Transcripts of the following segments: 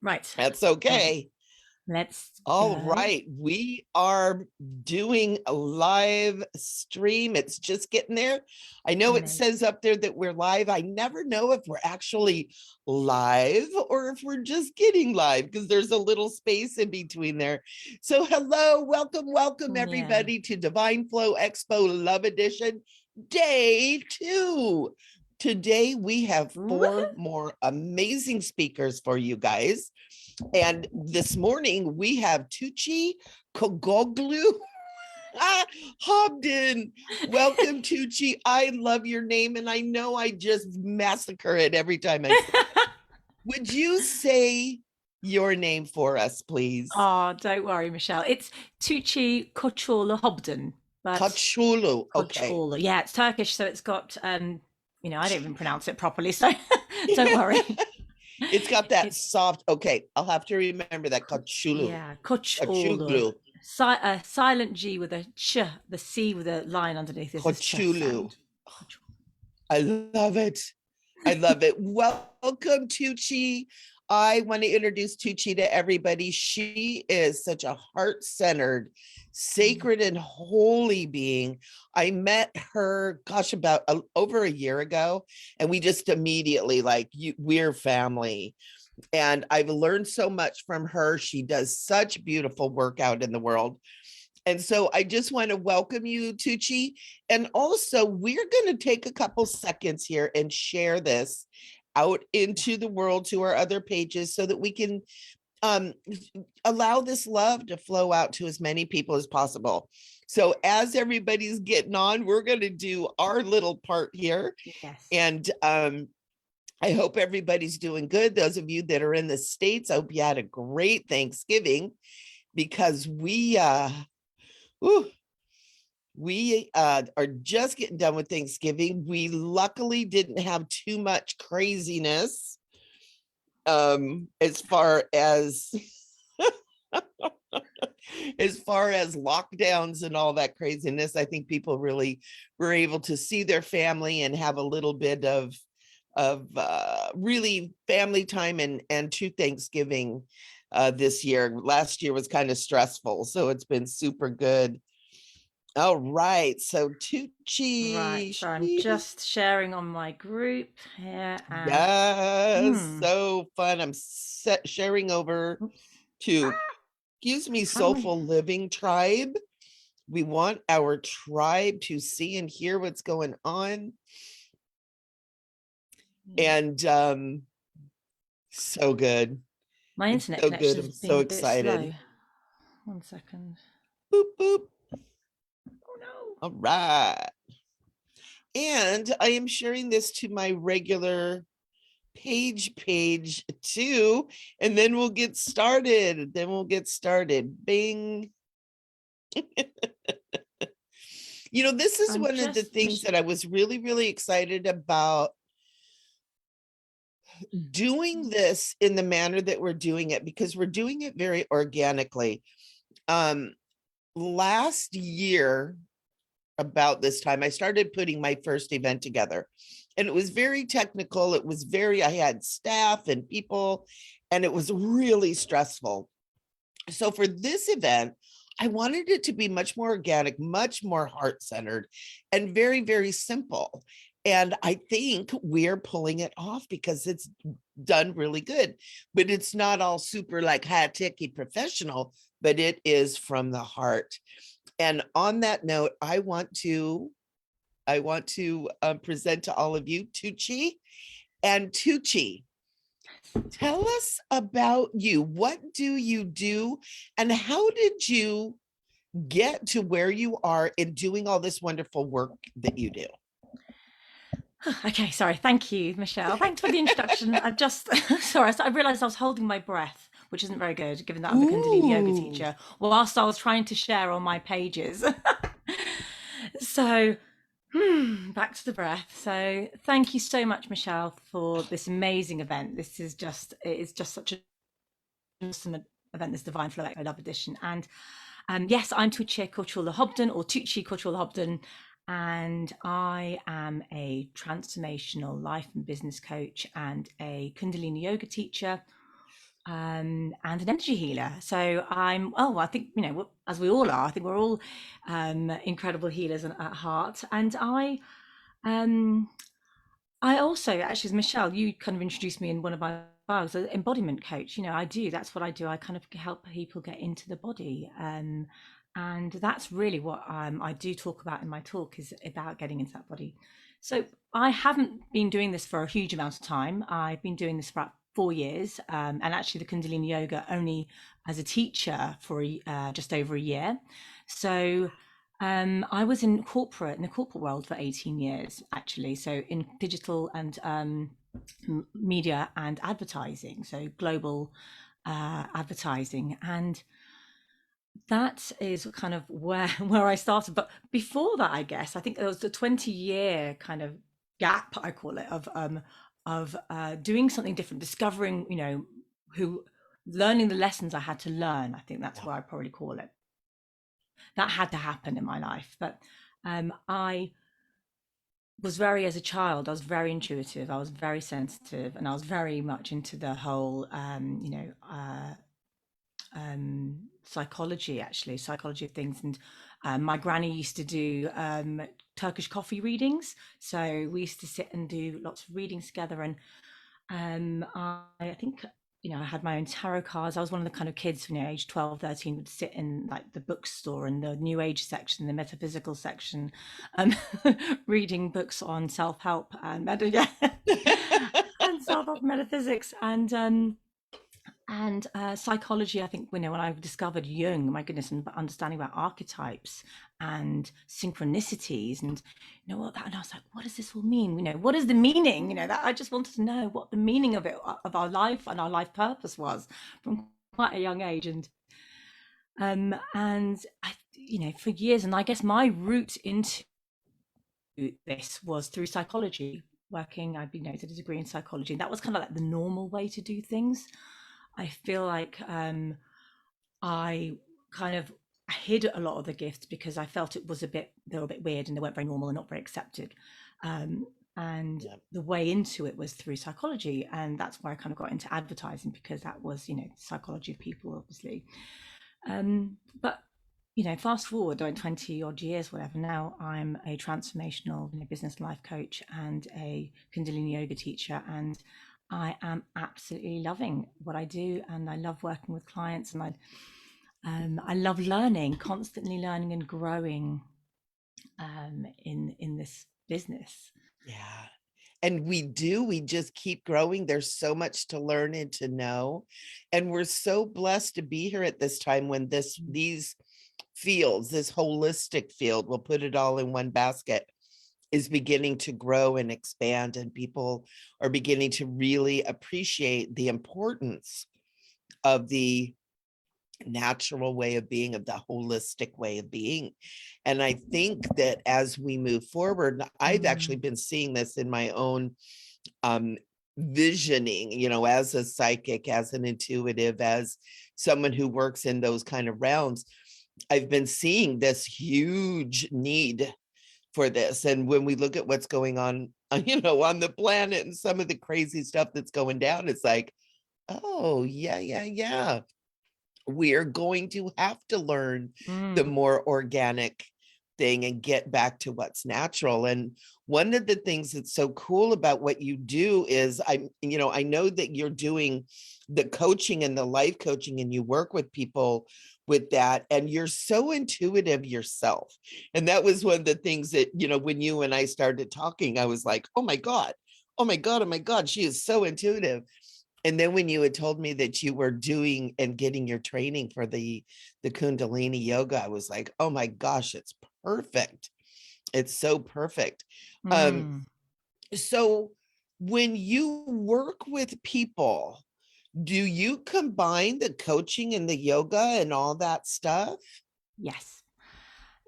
Right. That's okay. Let's All go. right. We are doing a live stream. It's just getting there. I know it Amazing. says up there that we're live. I never know if we're actually live or if we're just getting live because there's a little space in between there. So, hello, welcome, Yeah. everybody to Divine Flow Expo Love Edition, day 2. Today, we have 4 more amazing speakers for you guys. And this morning we have Tugce Kocoglu-Hobden. Welcome, Tugce. I love your name, and I know I just massacre it every time I say it. Would you say your name for us, please? Oh, don't worry, Michelle. It's Tugce Kocoglu-Hobden, but Kachulu. Okay. Kocoglu. Yeah, it's Turkish, so it's got I don't even pronounce it properly, so don't worry. It's got that It's soft. Okay, I'll have to remember that. Kachulu. yeah, Kocoglu. Kachuglu. Silent G with a ch, the C with a line underneath is this ch Kachulu. sound. I love it. I love it. Welcome, Tugce. I want to introduce Tugce to everybody. She is such a heart-centered, sacred, and holy being. I met her, gosh, about over a year ago, and we just immediately we're family. And I've learned so much from her. She does such beautiful work out in the world. And so I just want to welcome you, Tugce. And also, we're going to take a couple seconds here and share this out into the world to our other pages so that we can um, allow this love to flow out to as many people as possible. So as everybody's getting on, we're going to do our little part here. Yes. And I hope everybody's doing good. Those of you that are in the States, I hope you had a great Thanksgiving because we are just getting done with Thanksgiving. We luckily didn't have too much craziness as far as as far as lockdowns and all that craziness. I think people really were able to see their family and have a little bit of really family time and to Thanksgiving this year. Last year was kind of stressful, so it's been super good. All right, so Right, Tugce, so I'm just sharing on my group here and yes, so fun. I'm sharing over oops, to, excuse me, how do I Soulful Living Tribe. We want our tribe to see and hear what's going on. yeah. And so good. My It's internet so connection good. is I'm so being a bit slow. excited. 1 second. Boop, boop. Oh no. All right. And I am sharing this to my regular page too, and then we'll get started. Bing. This is I'm one of the just things that I was really excited about doing this in the manner that we're doing it because we're doing it very organically. Last year about this time, I started putting my first event together, and it was very technical. I had staff and people, and it was really stressful. So for this event, I wanted it to be much more organic, much more heart-centered, and very simple. And I think we're pulling it off because it's done really good, but it's not all super like high-techy professional, but it is from the heart. And on that note, I want to present to all of you Tugce. And Tugce, tell us about you. What do you do, and how did you get to where you are in doing all this wonderful work that you do? Okay, sorry. Thank you, Michelle. Thanks for the introduction. I just sorry, I realized I was holding my breath, which isn't very good given that I'm a Kundalini Yoga Ooh. teacher, whilst I was trying to share on my pages. So back to the breath. So thank you so much, Michelle, for this amazing event. It is just such an awesome event, this Divine Flow Love Edition. And yes, I'm Tugce Kocoglu-Hobden, or Tugce Kocoglu-Hobden, and I am a transformational life and business coach and a Kundalini Yoga teacher. and an energy healer. So I think, as we all are, I think we're all incredible healers at heart. And um, I also, actually, as Michelle, you kind of introduced me in one of my bios, an embodiment coach. I do. That's what I do. I kind of help people get into the body. And that's really what I do talk about in my talk, is about getting into that body. So I haven't been doing this for a huge amount of time. I've been doing this for about 4 years, and actually the Kundalini Yoga only as a teacher for just over a year. So I was in the corporate world for 18 years, actually. So in digital and media and advertising, so global advertising. And that is kind of where I started. But before that, I guess, I think there was a 20-year kind of gap, I call it, of doing something different, discovering, who learning the lessons I had to learn. I think that's Yeah. what I probably call it. That had to happen in my life. But I was as a child, I was very intuitive, I was very sensitive, and I was very much into the whole, psychology of things. And my granny used to do Turkish coffee readings. So we used to sit and do lots of readings together. And I think, I had my own tarot cards. I was one of the kind of kids, age 12, 13, would sit in like the bookstore in the new age section, the metaphysical section, um, reading books on self-help and and self-help metaphysics and psychology. I think, when I discovered Jung, my goodness, and understanding about archetypes and synchronicities, and and I was like, what does this all mean? What is the meaning? That I just wanted to know what the meaning of it, of our life and our life purpose was, from quite a young age. And I, for years, and I guess my route into this was through psychology. I did a degree in psychology, and that was kind of like the normal way to do things. I feel like I kind of hid a lot of the gifts because I felt they were a bit weird, and they weren't very normal and not very accepted. And Yeah. the way into it was through psychology, and that's where I kind of got into advertising, because that was, psychology of people, obviously. But fast forward 20 odd years, whatever. Now I'm a transformational, business life coach and a Kundalini yoga teacher, and I am absolutely loving what I do, and I love working with clients, and I love learning, constantly learning and growing in this business. Yeah. And we just keep growing. There's so much to learn and to know. And we're so blessed to be here at this time when these fields, this holistic field, we'll put it all in one basket, is beginning to grow and expand, and people are beginning to really appreciate the importance of the natural way of being, of the holistic way of being. And I think that as we move forward, I've actually Mm. been seeing this in my own visioning, as a psychic, as an intuitive, as someone who works in those kind of realms. I've been seeing this huge need for this. And when we look at what's going on, on the planet, and some of the crazy stuff that's going down, it's like, oh, yeah. We're going to have to learn the Mm. more organic thing and get back to what's natural. And one of the things that's so cool about what you do is I know that you're doing the coaching and the life coaching, and you work with people with that, and you're so intuitive yourself. And that was one of the things that, when you and I started talking, I was like, oh my God, she is so intuitive. And then when you had told me that you were doing and getting your training for the Kundalini yoga, I was like, oh my gosh, it's perfect. It's so perfect. Um, Mm. so when you work with people, do you combine the coaching and the yoga and all that stuff? Yes.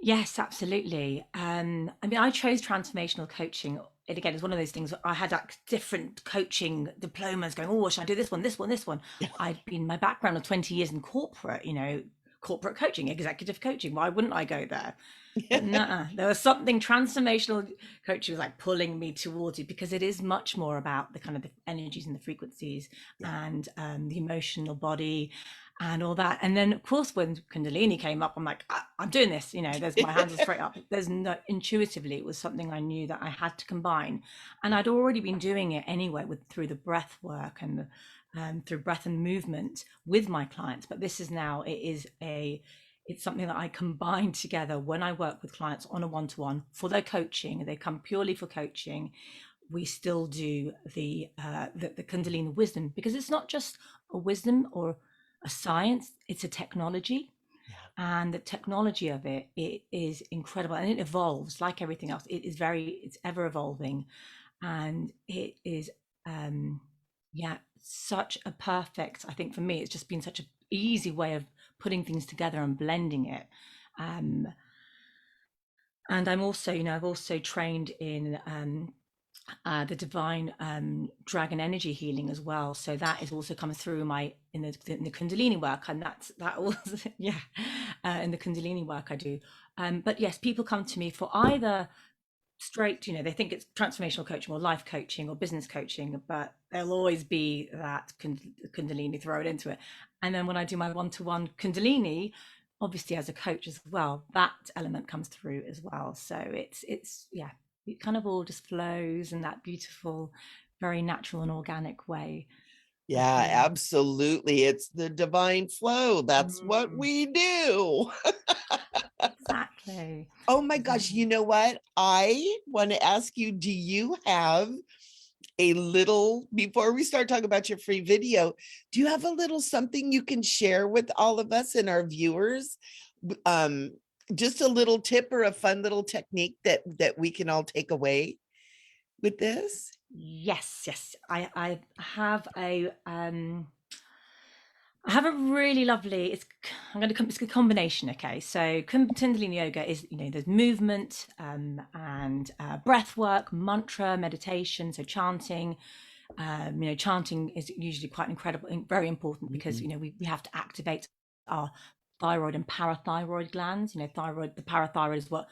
Yes, absolutely. I mean, I chose transformational coaching. It again is one of those things. I had like different coaching diplomas going. Oh, should I do this one, this one, this one? Yeah. I'd been my background of 20 years in corporate, corporate coaching, executive coaching. Why wouldn't I go there? But nah, there was something transformational coaching was like pulling me towards it, because it is much more about the kind of the energies and the frequencies Yeah. and the emotional body and all that. And then of course when Kundalini came up, I'm like, I'm doing this, you know, there's my hands are straight up. There's no, intuitively it was something I knew that I had to combine, and I'd already been doing it anyway with through the breath work and the through breath and movement with my clients. But this is now, it's something that I combine together when I work with clients on a one-to-one for their coaching. They come purely for coaching. We still do the Kundalini wisdom, because it's not just a wisdom or a science, it's a technology. Yeah. And the technology of it is incredible, and it evolves like everything else. It's ever evolving, and it is yeah, such a perfect, I think for me it's just been such an easy way of putting things together and blending it. um and I'm also, you know, I've also trained in the divine dragon energy healing as well, so that is also coming through my in the Kundalini work, and that was yeah, in the Kundalini work I do. But yes, people come to me for either straight, you know, they think it's transformational coaching or life coaching or business coaching, but there'll always be that Kundalini thrown into it. And then when I do my one-to-one Kundalini, obviously as a coach as well, that element comes through as well. So it's yeah, it kind of all just flows in that beautiful, very natural and organic way of Yeah, healing. absolutely. It's the divine flow. That's what Mm, we do. exactly. Oh my gosh, Exactly. you know what? I want to ask you, do you have a little, before we start talking about your free video, do you have a little something you can share with all of us and our viewers? Um, just a little tip or a fun little technique that we can all take away with this? Yes, yes. I have a really lovely. It's a combination. Okay, so Kundalini Yoga is, you know, there's movement and breath work, mantra, meditation, so chanting. You know, chanting is usually quite incredible, very important, because Mhm. you know we have to activate our thyroid and parathyroid glands. You know, the parathyroid is what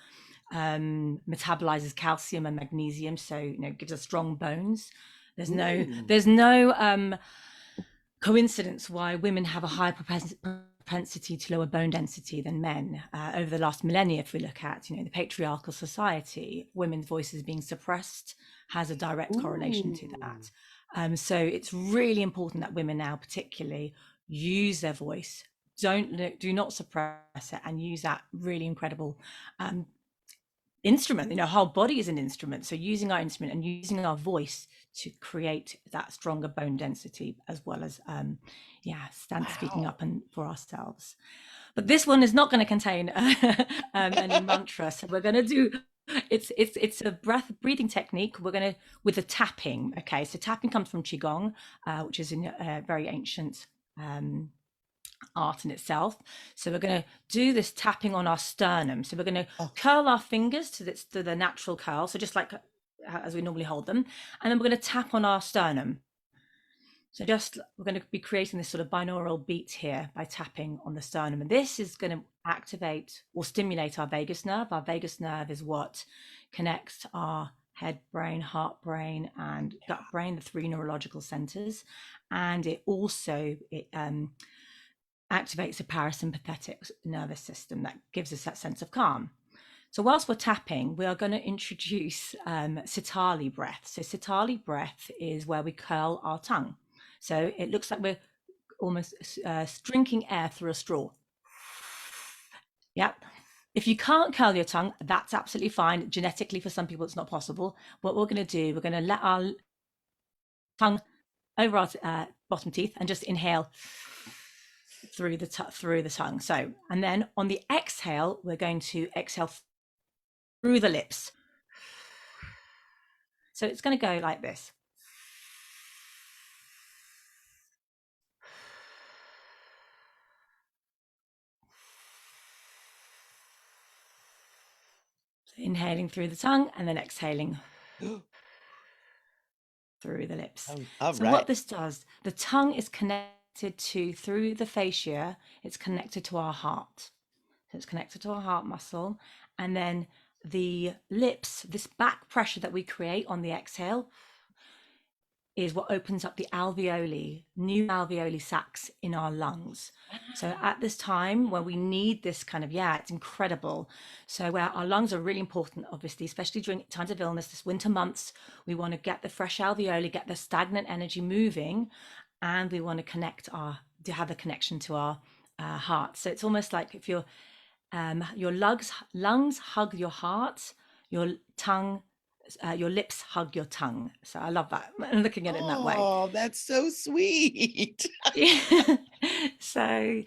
metabolizes calcium and magnesium, so you know gives us strong bones. There's no Ooh. there's no coincidence why women have a higher propensity to lower bone density than men over the last millennia. If we look at, you know, the patriarchal society, women's voices being suppressed has a direct correlation to Ooh. that. So it's really important that women now particularly use their voice, do not suppress it, and use that really incredible um, instrument. You know, our whole body is an instrument, so using our instrument and using our voice to create that stronger bone density, as well as yeah, speaking Wow. up and for ourselves. But this one is not going to contain any mantra, so we're going to do it's a breathing technique. We're going to with the tapping. Okay, so tapping comes from qigong, which is a very ancient um, art in itself. So we're going to do this tapping on our sternum. So we're going to Oh, curl our fingers to the natural curl, so just like as we normally hold them, and then we're going to tap on our sternum. So just we're going to be creating this sort of binaural beat here by tapping on the sternum, and this is going to activate or stimulate our vagus nerve. Our vagus nerve is what connects our head brain, heart brain, and gut brain, the three neurological centers, and it activates the parasympathetic nervous system that gives us that sense of calm. So whilst we're tapping, we are going to introduce Sitali breath. So Sitali breath is where we curl our tongue. So it looks like we're almost drinking air through a straw. Yep. If you can't curl your tongue, that's absolutely fine. Genetically, for some people, it's not possible. What we're going to do, we're going to let our tongue over our bottom teeth and just inhale through the tongue. So, and then on the exhale, we're going to exhale through the lips. So it's going to go like this. So inhaling through the tongue and then exhaling through the lips. all So what right. this does, the tongue is connected connected to, through the fascia, it's connected to our heart. So it's connected to our heart muscle. And then the lips, this back pressure that we create on the exhale, is what opens up the alveoli, new alveoli sacs in our lungs. So at this time where we need this kind of, it's incredible. So where our lungs are really important, obviously, especially during times of illness, this winter months, we want to get the fresh alveoli, get the stagnant energy moving, and we want to have a connection to our heart. So it's almost like if your lungs hug your heart, your tongue, your lips hug your tongue. So I love that. I'm looking at it in that way. Oh, that's so sweet. So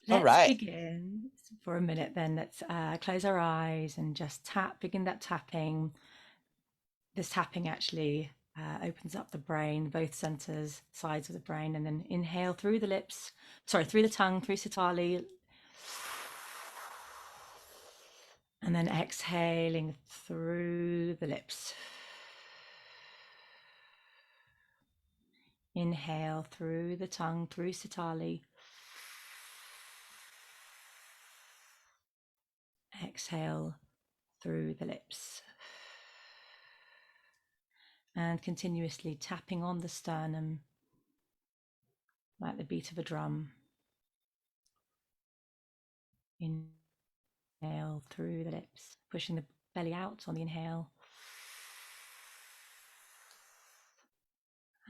All let's right. begin for a minute then. Let's close our eyes and just begin that tapping. This tapping actually opens up the brain, both centers, sides of the brain, and then inhale through the tongue, through Sitali. And then exhaling through the lips. Inhale through the tongue, through Sitali. Exhale through the lips. And continuously tapping on the sternum like the beat of a drum. Inhale through the lips, pushing the belly out on the inhale.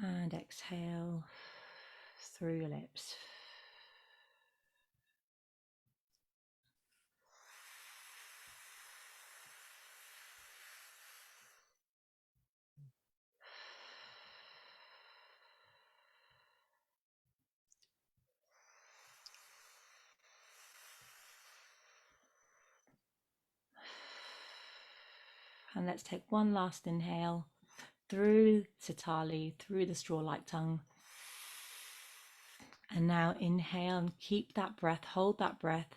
And exhale through your lips. And let's take one last inhale through Sitali, through the straw-like tongue. And now inhale and keep that breath, hold that breath.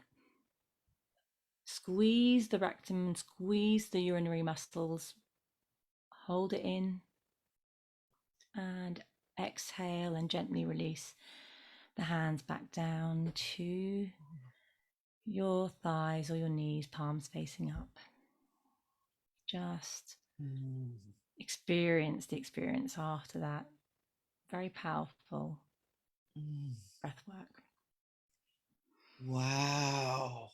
Squeeze the rectum and squeeze the urinary muscles. Hold it in and exhale and gently release the hands back down to your thighs or your knees, palms facing up. Just experience the experience after that. Very powerful breath work. Wow.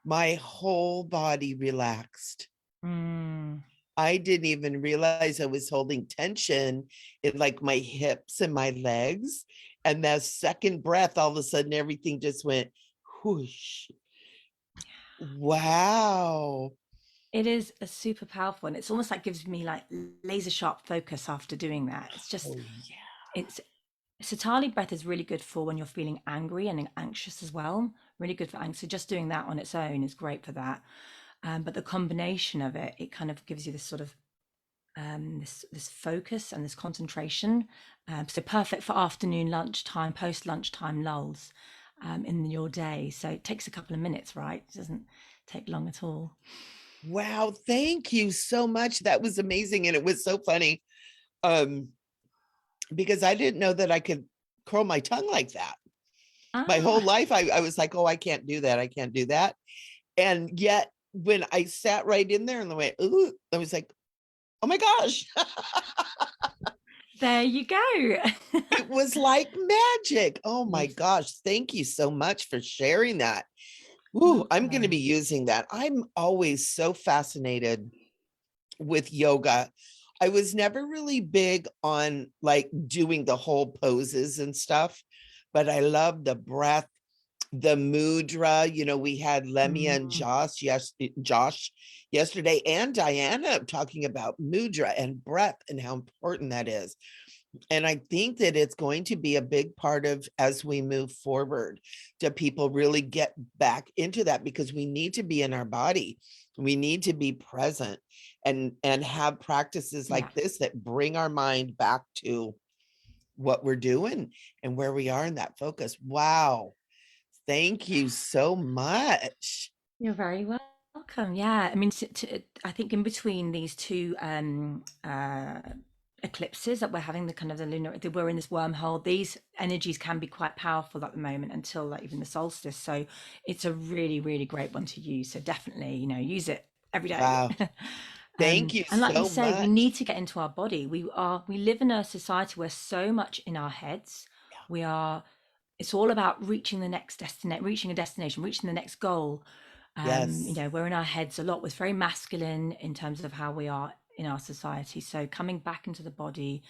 My whole body relaxed. I didn't even realize I was holding tension in like my hips and my legs. And that second breath, all of a sudden, everything just went whoosh. Wow. It is a super powerful, and it's almost like gives me like laser sharp focus after doing that. It's just, it's Sitali breath is really good for when you're feeling angry and anxious as well. Really good for anxiety. So just doing that on its own is great for that. But the combination of it, it kind of gives you this sort of this focus and this concentration. So perfect for afternoon, lunchtime, post lunchtime lulls in your day. So it takes a couple of minutes, right? It doesn't take long at all. Wow. Thank you so much. That was amazing. And it was so funny because I didn't know that I could curl my tongue like that. My whole life, I was like, oh, I can't do that. I can't do that. And yet when I sat right in there and I went, ooh, I was like, oh my gosh. There you go. It was like magic. Oh my gosh. Thank you so much for sharing that. Ooh, I'm going to be using that. I'm always so fascinated with yoga. I was never really big on like doing the whole poses and stuff, but I love the breath, the mudra. You know, we had Lemia and Josh yesterday, and Diana talking about mudra and breath and how important that is. And I think that it's going to be a big part of as we move forward to people really get back into that, because we need to be in our body. We need to be present and have practices like this that bring our mind back to what we're doing and where we are in that focus. Wow. Thank you so much. You're very welcome. Yeah, I mean, I think in between these two eclipses that we're having, the kind of the lunar, we're in this wormhole. These energies can be quite powerful at the moment until like even the solstice. So it's a really, really great one to use. So definitely, use it every day. Wow. Thank you And like you so say, we much. need to get into our body. We live in a society where so much in our heads. We are It's all about reaching the next destination, reaching a destination, reaching the next goal. Yes. We're in our heads a lot. We're very masculine in terms of how we are in our society. So coming back into the body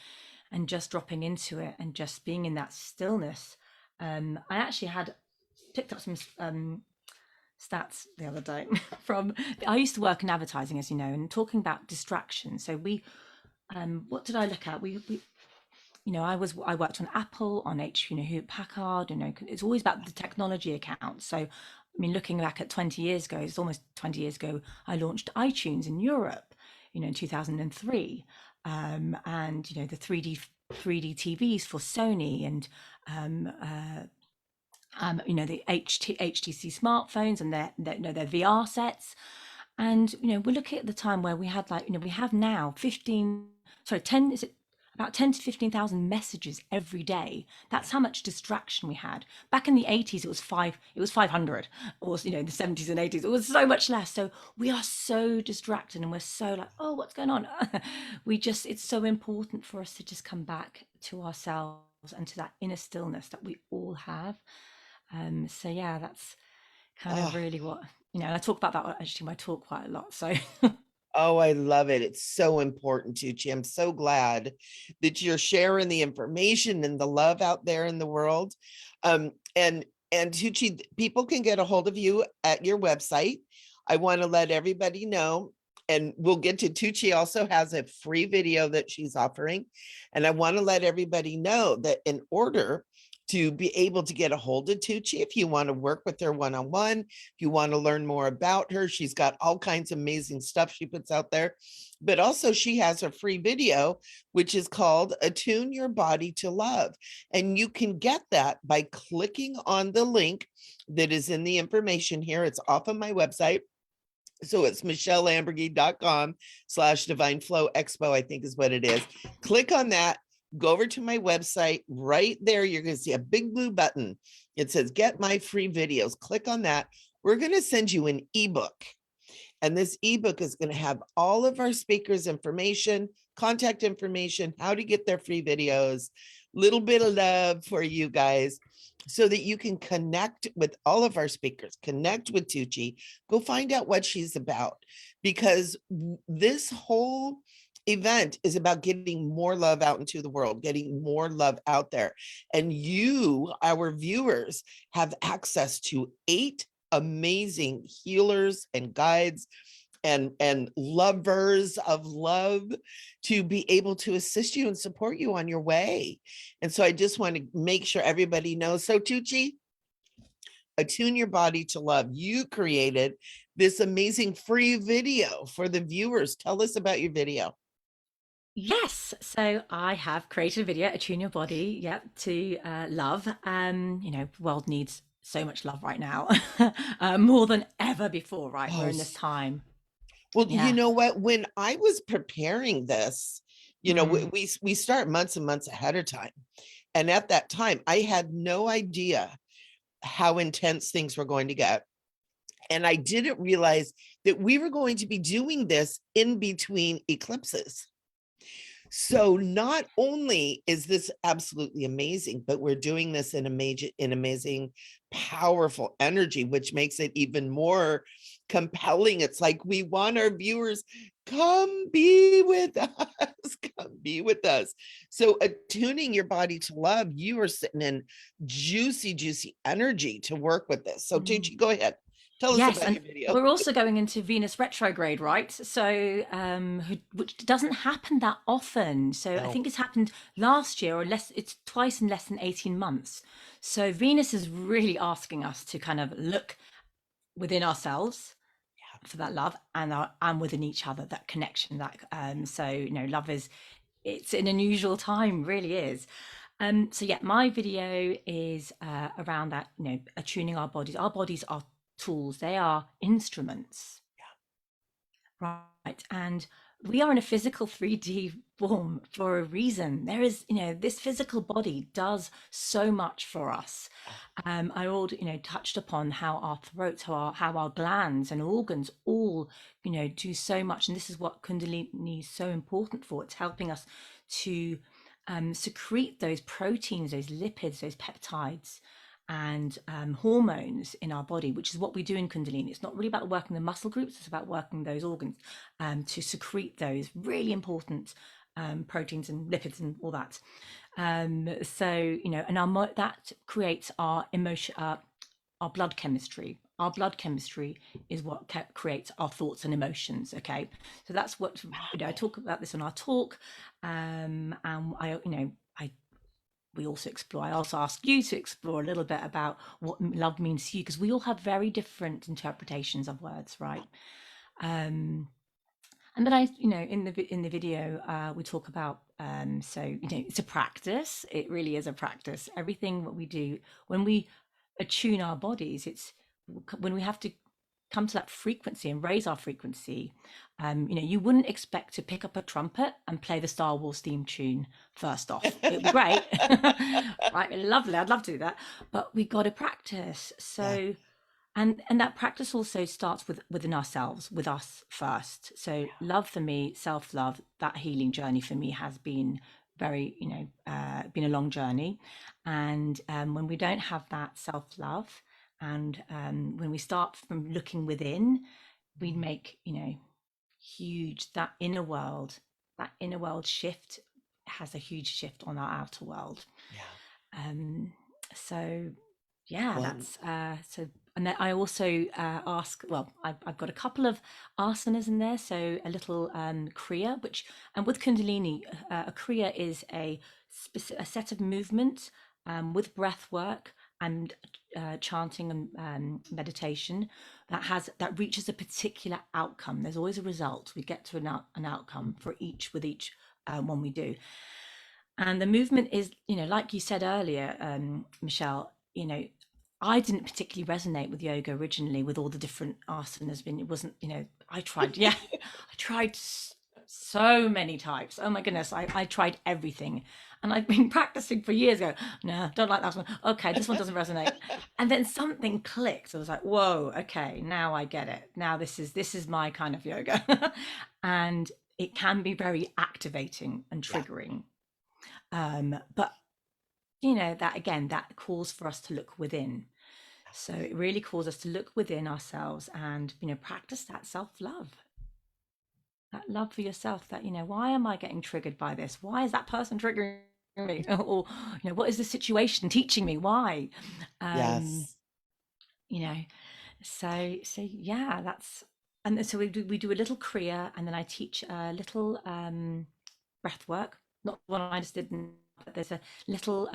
and just dropping into it and just being in that stillness. I actually had picked up some stats the other day from, I used to work in advertising, as you know, and talking about distraction. So what did I look at? I worked on Apple, on Hewlett Packard. It's always about the technology account. So, I mean, looking back at 20 years ago, it's almost 20 years ago, I launched iTunes in Europe, in 2003. And, the 3D TVs for Sony, and the HTC smartphones and their VR sets. And we're looking at the time where we had, like, we have now 10, is it about 10 to 15,000 messages every day. That's how much distraction we had. Back in the 80s, it was 500, or the 70s and 80s, it was so much less. So we are so distracted, and we're so like, oh, what's going on? It's so important for us to just come back to ourselves and to that inner stillness that we all have. So yeah, that's kind of Oh, really what, I talk about that actually in my talk quite a lot. So oh, I love it. It's so important, Tucci. I'm so glad that you're sharing the information and the love out there in the world. And Tucci, people can get a hold of you at your website. I want to let everybody know, and we'll get to Tucci also has a free video that she's offering. And I want to let everybody know that in order to be able to get a hold of Tucci, if you want to work with her one-on-one, if you want to learn more about her, she's got all kinds of amazing stuff she puts out there. But also she has a free video, which is called Attune Your Body to Love. And you can get that by clicking on the link that is in the information here. It's off of my website. So it's michellelamborghini.com/divine flow expo, I think is what it is. Click on that, go over to my website. Right there, you're going to see a big blue button. It says get my free videos. Click on that. We're going to send you an ebook. And this ebook is going to have all of our speakers' information, contact information, how to get their free videos, little bit of love for you guys, so that you can connect with all of our speakers, connect with Tucci, go find out what she's about, because this whole event is about getting more love out into the world, getting more love out there. And you, our viewers, have access to 8 amazing healers and guides and lovers of love to be able to assist you and support you on your way. And so I just want to make sure everybody knows. So Tucci, Attune Your Body to Love, you created this amazing free video for the viewers. Tell us about your video. yes, so I have created a video, Attune Your Body, to love. The world needs so much love right now, more than ever before, right? We're Oh, in this time. well, you Yeah. know what? When I was preparing this, Mm. we start months and months ahead of time. And at that time, I had no idea how intense things were going to get. And I didn't realize that we were going to be doing this in between eclipses. So not only is this absolutely amazing, but we're doing this in amazing, powerful energy, which makes it even more compelling. It's like we want our viewers, come be with us, come be with us. So attuning your body to love, you are sitting in juicy, juicy energy to work with this. So Mm. Tucci, go ahead. Tell us Yes, about and your video. we're also going into Venus retrograde, right? So, which doesn't happen that often. So I No. think it's happened last year, or less. It's twice in less than 18 months. So Venus is really asking us to kind of look within ourselves for that love, and within each other, that connection. So love it's an unusual time, really is. So yeah, my video is around that, attuning our bodies. Our bodies are tools, they are instruments, right? And we are in a physical 3D form for a reason. There is, this physical body does so much for us. I already, touched upon how our throats, how our glands and organs all, do so much. And this is what Kundalini is so important for. It's helping us to secrete those proteins, those lipids, those peptides, and hormones in our body, which is what we do in Kundalini. It's not really about working the muscle groups, it's about working those organs to secrete those really important proteins and lipids and all that. So, and that creates our emotion, our blood chemistry. Our blood chemistry is what creates our thoughts and emotions. Okay, so that's what I talk about this on our talk, and I we also explore. I also ask you to explore a little bit about what love means to you, because we all have very different interpretations of words, right? Um, and then in the video, we talk about so it's a practice. It really is a practice. Everything what we do when we attune our bodies, it's when we have to come to that frequency and raise our frequency. You wouldn't expect to pick up a trumpet and play the Star Wars theme tune first off. It'd be great, right? Lovely. I'd love to do that, but we got to practice. Yeah. So, and that practice also starts within ourselves, with us first. So, love for me, self-love, that healing journey for me has been very, been a long journey. And when we don't have that self-love, and when we start from looking within, we make, huge, that inner world shift has a huge shift on our outer world. Yeah. Um, so yeah, Well, that's so. And then I also ask, well, I've got a couple of asanas in there. So a little Kriya, which, and with Kundalini, a Kriya is a set of movements with breath work and chanting and meditation that reaches a particular outcome. There's always a result. We get to an outcome for each with each one we do. And the movement is, like you said earlier, Michelle, I didn't particularly resonate with yoga originally, with all the different asanas. It wasn't, I tried, yeah, I tried so many types. Oh my goodness, I tried everything. And I've been practicing for years ago. No, don't like that one. Okay, this one doesn't resonate. And then something clicked. I was like, whoa, okay, now I get it. Now this is my kind of yoga. And it can be very activating and yeah. triggering. But that again, that calls for us to look within. So it really calls us to look within ourselves and practice that self-love, that love for yourself. That why am I getting triggered by this? Why is that person triggering me? Or what is the situation teaching me? Why? um Yes. you know so yeah, that's. And so we do a little kriya, and then I teach a little breath work, not the one I just did, but there's a little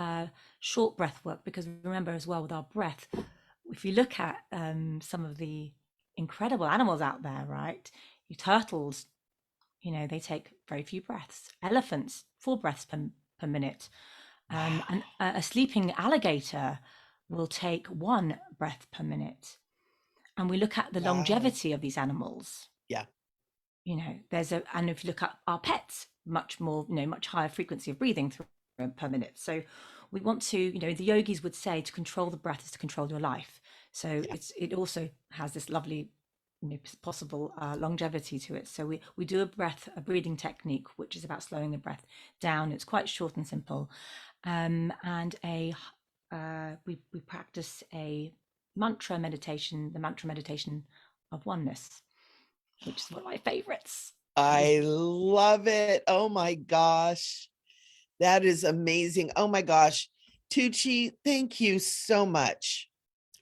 short breath work, because remember as well, with our breath, if you look at some of the incredible animals out there, right? You turtles, they take very few breaths. Elephants, 4 breaths per minute. Wow. And a sleeping alligator will take 1 breath per minute. And we look at the Wow. longevity of these animals. Yeah. And if you look at our pets, much more, much higher frequency of breathing per minute. So we want to, the yogis would say, to control the breath is to control your life. So Yeah. it also has this lovely, possible longevity to it. So we do a breathing technique, which is about slowing the breath down. It's quite short and simple. And we practice a mantra meditation, the mantra meditation of oneness, which is one of my favorites. I love it. Oh my gosh. That is amazing. Oh my gosh. Tugce, thank you so much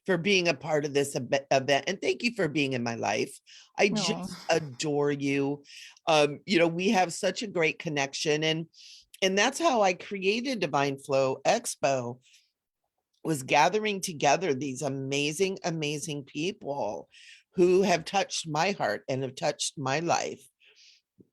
for being a part of this event. And thank you for being in my life. I No. just adore you. We have such a great connection. And that's how I created Divine Flow Expo, was gathering together these amazing, amazing people who have touched my heart and have touched my life.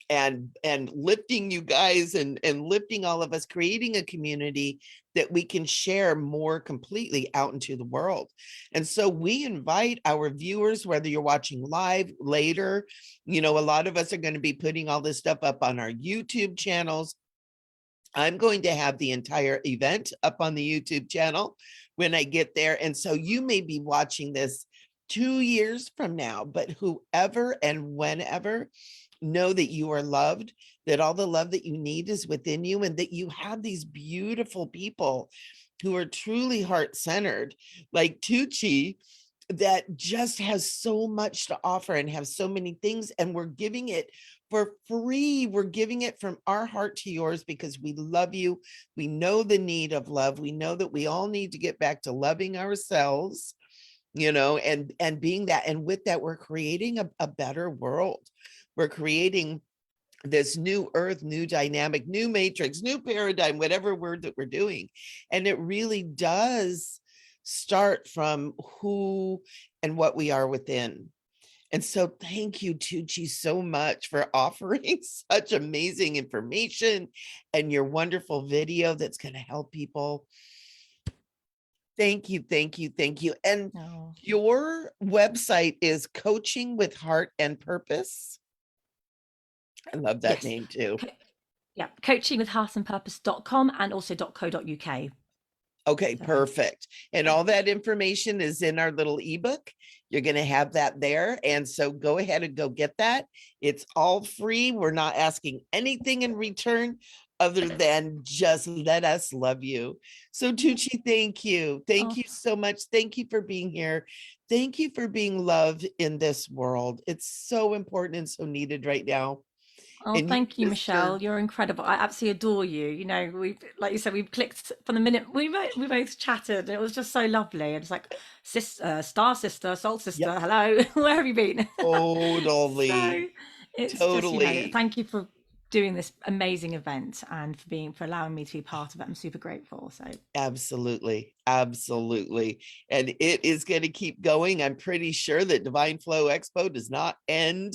and lifting you guys and lifting all of us, creating a community that we can share more completely out into the world. And so we invite our viewers, whether you're watching live later, a lot of us are going to be putting all this stuff up on our YouTube channels. I'm going to have the entire event up on the YouTube channel when I get there. And so you may be watching this 2 years from now, but whoever and whenever, know that you are loved, that all the love that you need is within you, and that you have these beautiful people who are truly heart-centered, like Tugce, that just has so much to offer and have so many things, and we're giving it for free. We're giving it from our heart to yours because we love you. We know the need of love. We know that we all need to get back to loving ourselves, and being that. And with that, we're creating a better world. We're creating this new earth, new dynamic, new matrix, new paradigm, whatever word that we're doing. And it really does start from who and what we are within. And so thank you, Tugce, so much for offering such amazing information and your wonderful video that's going to help people. Thank you, thank you, thank you. And your website is Coaching with Heart and Purpose. I love that name too. Yeah, coachingwithheartandpurpose.com and also .co.uk. Okay, perfect. And all that information is in our little ebook. You're going to have that there. And so go ahead and go get that. It's all free. We're not asking anything in return other than just let us love you. So Tugce, thank you. Thank you so much. Thank you for being here. Thank you for being loved in this world. It's so important and so needed right now. Oh, And thank you, Michelle. You're incredible. I absolutely adore you. We've, like you said, we've clicked from the minute we both chatted. It was just so lovely. And it's like, star sister, soul sister, hello, where have you been? Totally. So it's just, thank you for doing this amazing event and for allowing me to be part of it. I'm super grateful. So absolutely, absolutely. And it is going to keep going. I'm pretty sure that Divine Flow Expo does not end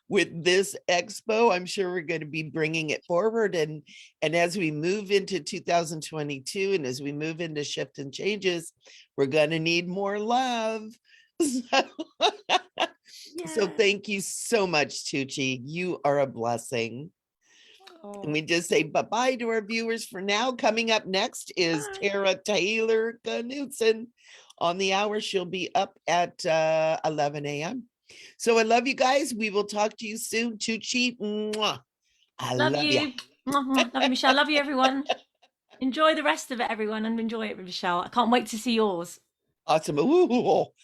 with this expo. I'm sure we're going to be bringing it forward. And as we move into 2022 and as we move into shift and changes, we're going to need more love. So thank you so much, Tugce. You are a blessing. And we just say bye-bye to our viewers for now. Coming up next is Tara Taylor Knudsen on the hour. She'll be up at 11 a.m. So I love you guys. We will talk to you soon. Tugce, mwah. I love you. Love you, Michelle. Love you, everyone. Enjoy the rest of it, everyone, and enjoy it with Michelle. I can't wait to see yours. Awesome. All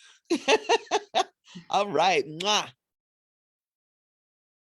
right. Mwah.